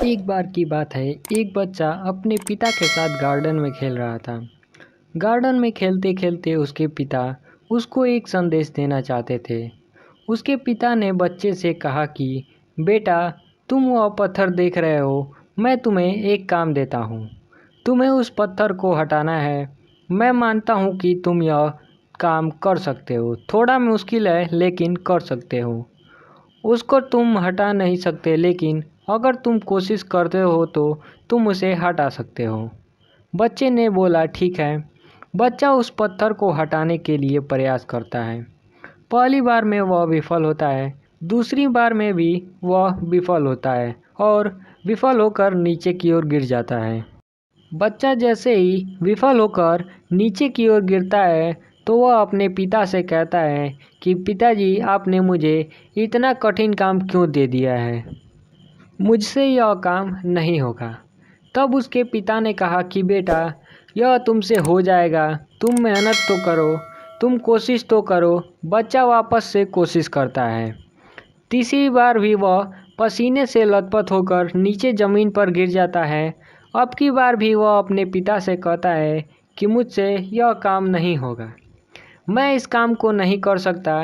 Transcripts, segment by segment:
एक बार की बात है, एक बच्चा अपने पिता के साथ गार्डन में खेल रहा था। गार्डन में खेलते खेलते उसके पिता उसको एक संदेश देना चाहते थे। उसके पिता ने बच्चे से कहा कि बेटा, तुम वह पत्थर देख रहे हो, मैं तुम्हें एक काम देता हूँ। तुम्हें उस पत्थर को हटाना है। मैं मानता हूँ कि तुम यह काम कर सकते हो। थोड़ा मुश्किल है लेकिन कर सकते हो। उसको तुम हटा नहीं सकते, लेकिन अगर तुम कोशिश करते हो तो तुम उसे हटा सकते हो। बच्चे ने बोला ठीक है। बच्चा उस पत्थर को हटाने के लिए प्रयास करता है। पहली बार में वह विफल होता है, दूसरी बार में भी वह विफल होता है और विफल होकर नीचे की ओर गिर जाता है। बच्चा जैसे ही विफल होकर नीचे की ओर गिरता है तो वह अपने पिता से कहता है कि पिताजी, आपने मुझे इतना कठिन काम क्यों दे दिया है, मुझसे यह काम नहीं होगा। तब उसके पिता ने कहा कि बेटा, यह तुमसे हो जाएगा, तुम मेहनत तो करो, तुम कोशिश तो करो। बच्चा वापस से कोशिश करता है। तीसरी बार भी वह पसीने से लथपथ होकर नीचे ज़मीन पर गिर जाता है। अब की बार भी वह अपने पिता से कहता है कि मुझसे यह काम नहीं होगा, मैं इस काम को नहीं कर सकता।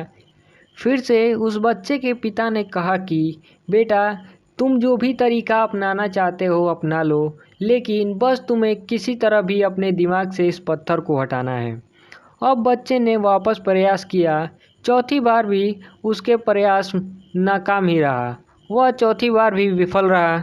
फिर से उस बच्चे के पिता ने कहा कि बेटा, तुम जो भी तरीका अपनाना चाहते हो अपना लो, लेकिन बस तुम्हें किसी तरह भी अपने दिमाग से इस पत्थर को हटाना है। अब बच्चे ने वापस प्रयास किया। चौथी बार भी उसके प्रयास नाकाम ही रहा। वह चौथी बार भी विफल रहा।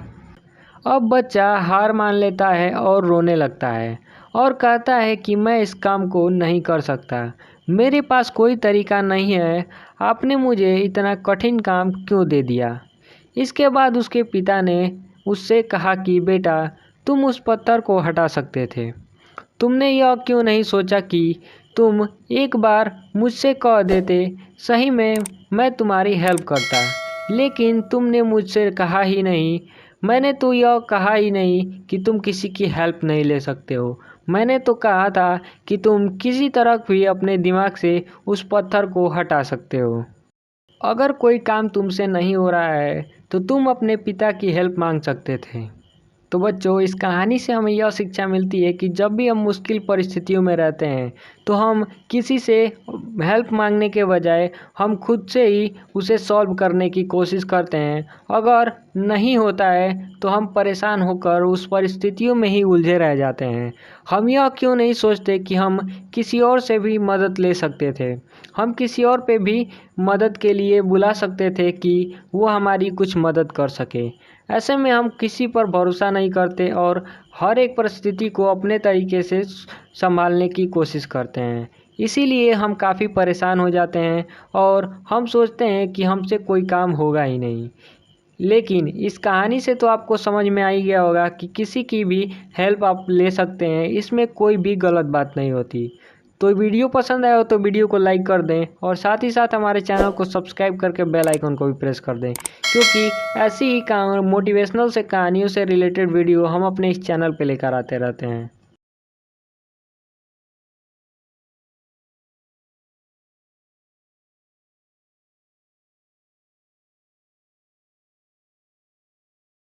अब बच्चा हार मान लेता है और रोने लगता है और कहता है कि मैं इस काम को नहीं कर सकता, मेरे पास कोई तरीका नहीं है, आपने मुझे इतना कठिन काम क्यों दे दिया। इसके बाद उसके पिता ने उससे कहा कि बेटा, तुम उस पत्थर को हटा सकते थे। तुमने यह क्यों नहीं सोचा कि तुम एक बार मुझसे कह देते, सही में मैं तुम्हारी हेल्प करता, लेकिन तुमने मुझसे कहा ही नहीं। मैंने तो यह कहा ही नहीं कि तुम किसी की हेल्प नहीं ले सकते हो। मैंने तो कहा था कि तुम किसी तरह भी अपने दिमाग से उस पत्थर को हटा सकते हो। अगर कोई काम तुमसे नहीं हो रहा है तो तुम अपने पिता की हेल्प मांग सकते थे। तो बच्चों, इस कहानी से हमें यह शिक्षा मिलती है कि जब भी हम मुश्किल परिस्थितियों में रहते हैं तो हम किसी से हेल्प मांगने के बजाय हम खुद से ही उसे सॉल्व करने की कोशिश करते हैं। अगर नहीं होता है तो हम परेशान होकर उस परिस्थितियों में ही उलझे रह जाते हैं। हम यह क्यों नहीं सोचते कि हम किसी और से भी मदद ले सकते थे, हम किसी और पे भी मदद के लिए बुला सकते थे कि वो हमारी कुछ मदद कर सके। ऐसे में हम किसी पर भरोसा नहीं करते और हर एक परिस्थिति को अपने तरीके से संभालने की कोशिश करते हैं। इसीलिए हम काफ़ी परेशान हो जाते हैं और हम सोचते हैं कि हमसे कोई काम होगा ही नहीं। लेकिन इस कहानी से तो आपको समझ में आ ही गया होगा कि किसी की भी हेल्प आप ले सकते हैं, इसमें कोई भी गलत बात नहीं होती। तो वीडियो पसंद आया हो तो वीडियो को लाइक कर दें और साथ ही साथ हमारे चैनल को सब्सक्राइब करके बेल आइकन को भी प्रेस कर दें, क्योंकि ऐसी ही मोटिवेशनल से कहानियों से रिलेटेड वीडियो हम अपने इस चैनल पे लेकर आते रहते हैं।